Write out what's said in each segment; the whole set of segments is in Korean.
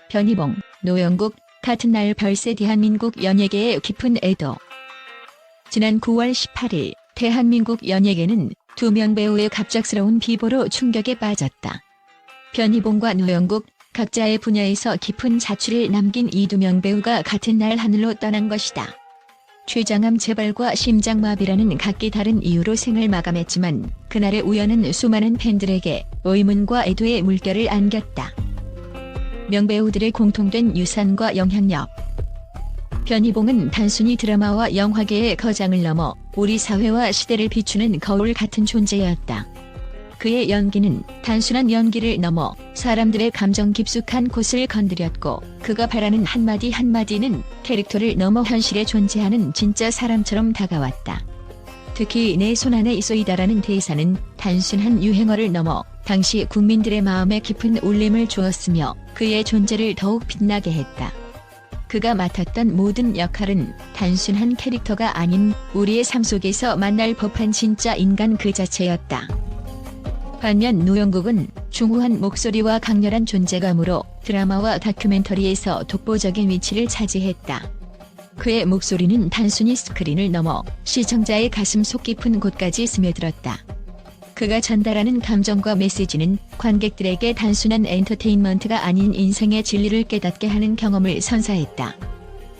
변희봉, 노영국, 같은 날 별세 대한민국 연예계의 깊은 애도. 지난 9월 18일 대한민국 연예계는 두 명배우의 갑작스러운 비보로 충격에 빠졌다. 변희봉과 노영국, 각자의 분야에서 깊은 자취를 남긴 이 두 명배우가 같은 날 하늘로 떠난 것이다. 췌장암 재발과 심장마비라는 각기 다른 이유로 생을 마감했지만 그날의 우연은 수많은 팬들에게 의문과 애도의 물결을 안겼다. 명배우들의 공통된 유산과 영향력. 변희봉은 단순히 드라마와 영화계의 거장을 넘어 우리 사회와 시대를 비추는 거울 같은 존재였다. 그의 연기는 단순한 연기를 넘어 사람들의 감정 깊숙한 곳을 건드렸고, 그가 바라는 한마디 한마디는 캐릭터를 넘어 현실에 존재하는 진짜 사람처럼 다가왔다. 특히 내 손안에 쏘이다라는 대사는 단순한 유행어를 넘어 당시 국민들의 마음에 깊은 울림을 주었으며 그의 존재를 더욱 빛나게 했다. 그가 맡았던 모든 역할은 단순한 캐릭터가 아닌 우리의 삶 속에서 만날 법한 진짜 인간 그 자체였다. 반면 노영국은 중후한 목소리와 강렬한 존재감으로 드라마와 다큐멘터리에서 독보적인 위치를 차지했다. 그의 목소리는 단순히 스크린을 넘어 시청자의 가슴 속 깊은 곳까지 스며들었다. 그가 전달하는 감정과 메시지는 관객들에게 단순한 엔터테인먼트가 아닌 인생의 진리를 깨닫게 하는 경험을 선사했다.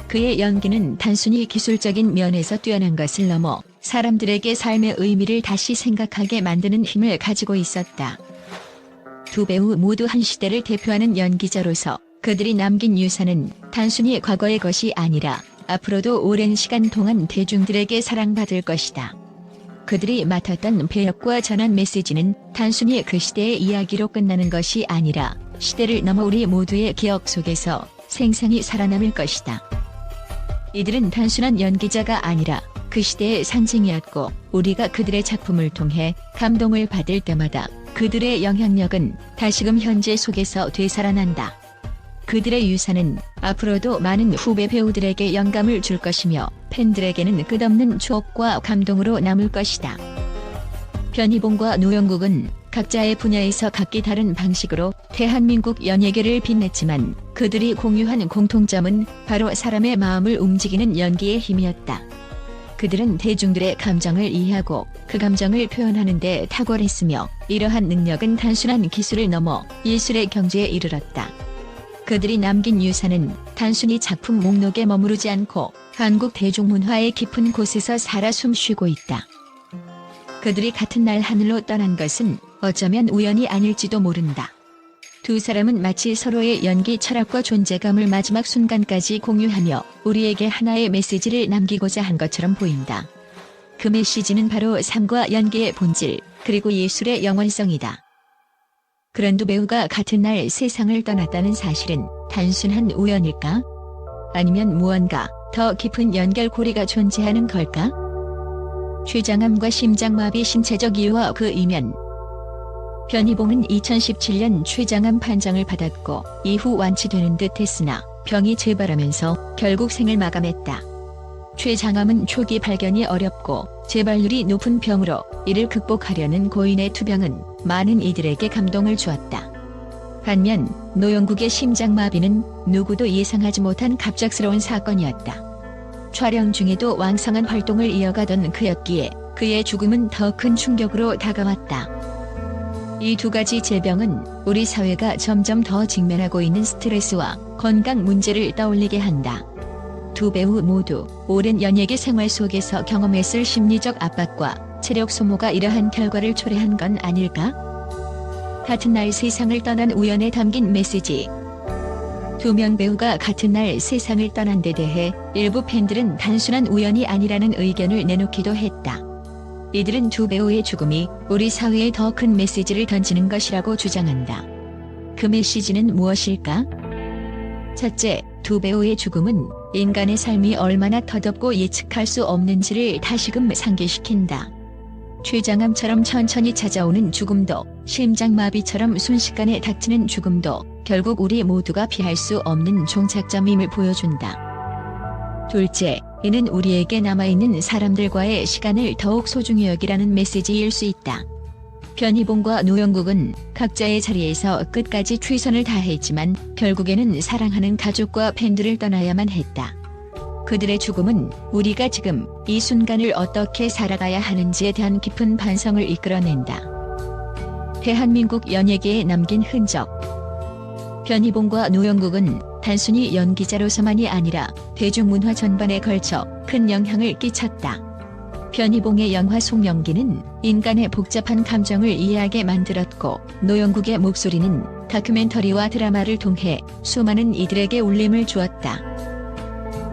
그의 연기는 단순히 기술적인 면에서 뛰어난 것을 넘어 사람들에게 삶의 의미를 다시 생각하게 만드는 힘을 가지고 있었다. 두 배우 모두 한 시대를 대표하는 연기자로서 그들이 남긴 유산은 단순히 과거의 것이 아니라 앞으로도 오랜 시간 동안 대중들에게 사랑받을 것이다. 그들이 맡았던 배역과 전한 메시지는 단순히 그 시대의 이야기로 끝나는 것이 아니라 시대를 넘어 우리 모두의 기억 속에서 생생히 살아남을 것이다. 이들은 단순한 연기자가 아니라 그 시대의 상징이었고, 우리가 그들의 작품을 통해 감동을 받을 때마다 그들의 영향력은 다시금 현재 속에서 되살아난다. 그들의 유산은 앞으로도 많은 후배 배우들에게 영감을 줄 것이며 팬들에게는 끝없는 추억과 감동으로 남을 것이다. 변희봉과 노영국은 각자의 분야에서 각기 다른 방식으로 대한민국 연예계를 빛냈지만 그들이 공유한 공통점은 바로 사람의 마음을 움직이는 연기의 힘이었다. 그들은 대중들의 감정을 이해하고 그 감정을 표현하는 데 탁월했으며, 이러한 능력은 단순한 기술을 넘어 예술의 경지에 이르렀다. 그들이 남긴 유산은 단순히 작품 목록에 머무르지 않고 한국 대중문화의 깊은 곳에서 살아 숨쉬고 있다. 그들이 같은 날 하늘로 떠난 것은 어쩌면 우연이 아닐지도 모른다. 두 사람은 마치 서로의 연기 철학과 존재감을 마지막 순간까지 공유하며 우리에게 하나의 메시지를 남기고자 한 것처럼 보인다. 그 메시지는 바로 삶과 연기의 본질, 그리고 예술의 영원성이다. 그런 두 배우가 같은 날 세상을 떠났다는 사실은 단순한 우연일까? 아니면 무언가 더 깊은 연결고리가 존재하는 걸까? 췌장암과 심장마비 신체적 이유와 그 이면. 변희봉은 2017년 췌장암 판정을 받았고 이후 완치되는 듯 했으나 병이 재발하면서 결국 생을 마감했다. 췌장암은 초기 발견이 어렵고 재발률이 높은 병으로 이를 극복하려는 고인의 투병은 많은 이들에게 감동을 주었다. 반면 노영국의 심장마비는 누구도 예상하지 못한 갑작스러운 사건이었다. 촬영 중에도 왕성한 활동을 이어가던 그였기에 그의 죽음은 더 큰 충격으로 다가왔다. 이 두 가지 질병은 우리 사회가 점점 더 직면하고 있는 스트레스와 건강 문제를 떠올리게 한다. 두 배우 모두 오랜 연예계 생활 속에서 경험했을 심리적 압박과 체력 소모가 이러한 결과를 초래한 건 아닐까? 같은 날 세상을 떠난 우연에 담긴 메시지. 두 명배우가 같은 날 세상을 떠난 데 대해 일부 팬들은 단순한 우연이 아니라는 의견을 내놓기도 했다. 이들은 두 배우의 죽음이 우리 사회에 더 큰 메시지를 던지는 것이라고 주장한다. 그 메시지는 무엇일까? 첫째, 두 배우의 죽음은 인간의 삶이 얼마나 더덥고 예측할 수 없는지를 다시금 상기시킨다. 췌장암처럼 천천히 찾아오는 죽음도, 심장마비처럼 순식간에 닥치는 죽음도 결국 우리 모두가 피할 수 없는 종착점임을 보여준다. 둘째, 이는 우리에게 남아있는 사람들과의 시간을 더욱 소중히 여기라는 메시지일 수 있다. 변희봉과 노영국은 각자의 자리에서 끝까지 최선을 다했지만 결국에는 사랑하는 가족과 팬들을 떠나야만 했다. 그들의 죽음은 우리가 지금 이 순간을 어떻게 살아가야 하는지에 대한 깊은 반성을 이끌어낸다. 대한민국 연예계에 남긴 흔적. 변희봉과 노영국은 단순히 연기자로서만이 아니라 대중문화 전반에 걸쳐 큰 영향을 끼쳤다. 변희봉의 영화 속 연기는 인간의 복잡한 감정을 이해하게 만들었고, 노영국의 목소리는 다큐멘터리와 드라마를 통해 수많은 이들에게 울림을 주었다.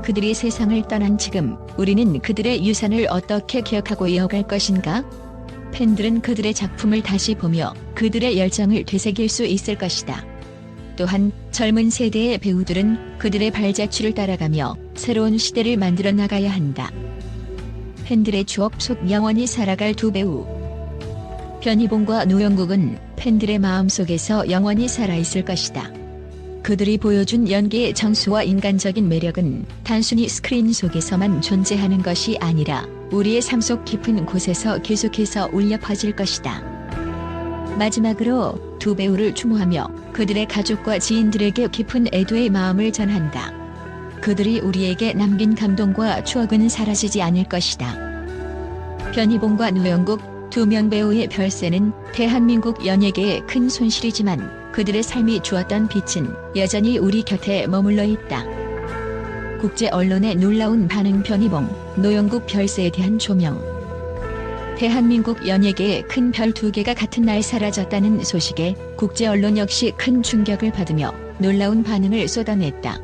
그들이 세상을 떠난 지금 우리는 그들의 유산을 어떻게 기억하고 이어갈 것인가? 팬들은 그들의 작품을 다시 보며 그들의 열정을 되새길 수 있을 것이다. 또한 젊은 세대의 배우들은 그들의 발자취를 따라가며 새로운 시대를 만들어 나가야 한다. 팬들의 추억 속 영원히 살아갈 두 배우. 변희봉과 노영국은 팬들의 마음속에서 영원히 살아있을 것이다. 그들이 보여준 연기의 정수와 인간적인 매력은 단순히 스크린 속에서만 존재하는 것이 아니라 우리의 삶 속 깊은 곳에서 계속해서 울려 퍼질 것이다. 마지막으로 두 배우를 추모하며 그들의 가족과 지인들에게 깊은 애도의 마음을 전한다. 그들이 우리에게 남긴 감동과 추억은 사라지지 않을 것이다. 변희봉과 노영국 두 명배우의 별세는 대한민국 연예계의 큰 손실이지만 그들의 삶이 주었던 빛은 여전히 우리 곁에 머물러 있다. 국제 언론의 놀라운 반응. 변희봉, 노영국 별세에 대한 조명. 대한민국 연예계의 큰 별 두 개가 같은 날 사라졌다는 소식에 국제 언론 역시 큰 충격을 받으며 놀라운 반응을 쏟아냈다.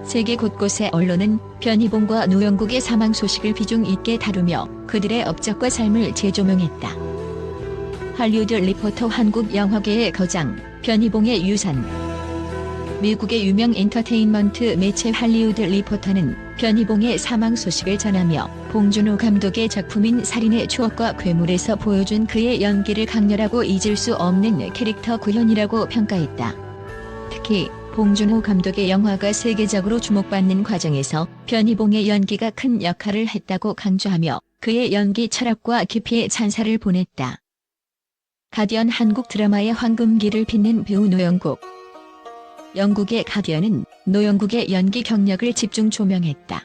세계 곳곳의 언론은 변희봉과 노영국의 사망 소식을 비중 있게 다루며 그들의 업적과 삶을 재조명했다. 할리우드 리포터. 한국 영화계의 거장, 변희봉의 유산. 미국의 유명 엔터테인먼트 매체 할리우드 리포터는 변희봉의 사망 소식을 전하며 봉준호 감독의 작품인 살인의 추억과 괴물에서 보여준 그의 연기를 강렬하고 잊을 수 없는 캐릭터 구현이라고 평가했다. 특히 봉준호 감독의 영화가 세계적으로 주목받는 과정에서 변희봉의 연기가 큰 역할을 했다고 강조하며 그의 연기 철학과 깊이에 찬사를 보냈다. 가디언. 한국 드라마의 황금기를 빛낸 배우 노영국. 영국의 가디언은 노영국의 연기 경력을 집중 조명했다.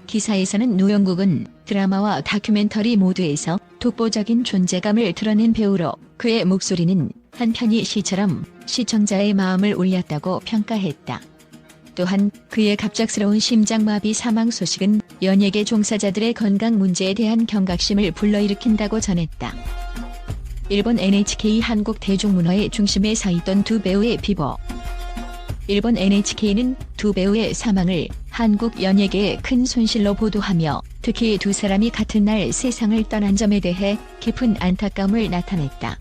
기사에서는 노영국은 드라마와 다큐멘터리 모두에서 독보적인 존재감을 드러낸 배우로 그의 목소리는 한편이 시처럼 시청자의 마음을 울렸다고 평가했다. 또한 그의 갑작스러운 심장마비 사망 소식은 연예계 종사자들의 건강 문제에 대한 경각심을 불러일으킨다고 전했다. 일본 NHK. 한국 대중문화의 중심에 서 있던 두 배우의 비보. 일본 NHK는 두 배우의 사망을 한국 연예계의 큰 손실로 보도하며 특히 두 사람이 같은 날 세상을 떠난 점에 대해 깊은 안타까움을 나타냈다.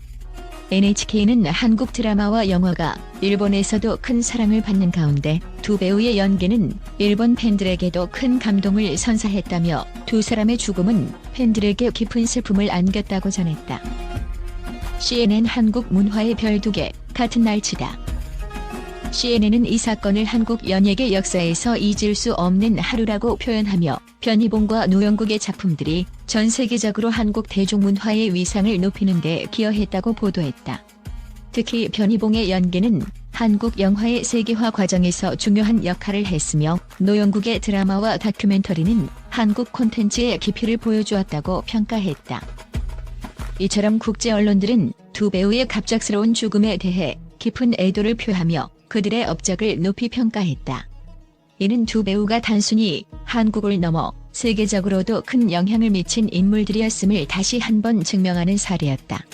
NHK는 한국 드라마와 영화가 일본에서도 큰 사랑을 받는 가운데 두 배우의 연기는 일본 팬들에게도 큰 감동을 선사했다며 두 사람의 죽음은 팬들에게 깊은 슬픔을 안겼다고 전했다. CNN. 한국 문화의 별 두 개, 같은 날 치다. CNN은 이 사건을 한국 연예계 역사에서 잊을 수 없는 하루라고 표현하며 변희봉과 노영국의 작품들이 전 세계적으로 한국 대중문화의 위상을 높이는 데 기여했다고 보도했다. 특히 변희봉의 연기는 한국 영화의 세계화 과정에서 중요한 역할을 했으며 노영국의 드라마와 다큐멘터리는 한국 콘텐츠의 깊이를 보여주었다고 평가했다. 이처럼 국제 언론들은 두 배우의 갑작스러운 죽음에 대해 깊은 애도를 표하며 그들의 업적을 높이 평가했다. 이는 두 배우가 단순히 한국을 넘어 세계적으로도 큰 영향을 미친 인물들이었음을 다시 한번 증명하는 사례였다.